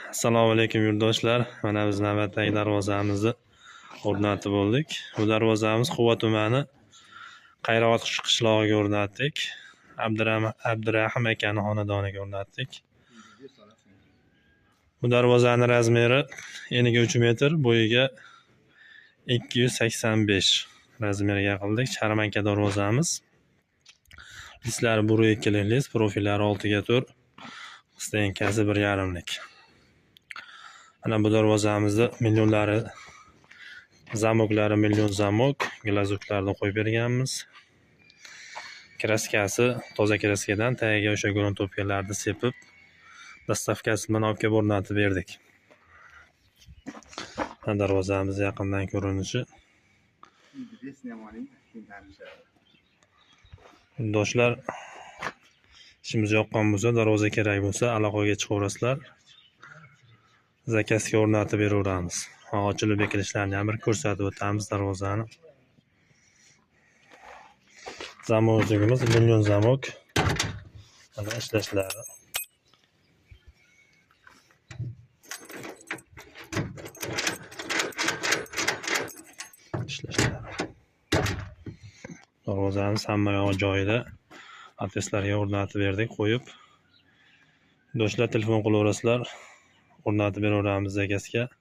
Assalomu alaykum yurtdoshlar. Mana biz navbatdagi darvozamizni o'rnatib bo'ldik. Bu darvozamiz Quva tumani Qayraot qishlog'iga o'rnatdik. Abdurahim akani xonadoniga o'rnatdik. Bu darvozani razmeri eniga 3 metr, bo'yiga 285 razmeriga qildik. Charmanka darvozamiz. Lislari buru 2 lis, profillari 6x4, stenkasi 1,5lik. Mana bu darvozamizda millionlari zamoklari million zamok, glazurlarni qo'yib berganmiz. Kraskasi toza kraskadan tagiga o'sha gruntopkalarni sepib, dastavkasi bilan olib kelib o'rnatib berdik. Darvozamiz yaqindan ko'rinishi. Do'stlar, ishimiz yoqqan bo'lsa, darvoza kerak bo'lsa, aloqaga chiqaverasizlar. Zakasga o'rnatib beraveramiz. Ochilib bekilishlarini ham bir ko'rsatib o'tamiz darvozani. Zamokligimiz million zamok. Mana ishlashlari. Darvozamiz hamma yog'i joyida. Adreslarga o'rnatib berdik, qo'yib. Do'stlar, telefon qilaverasizlar. O'rnatib beraveramiz zakasga.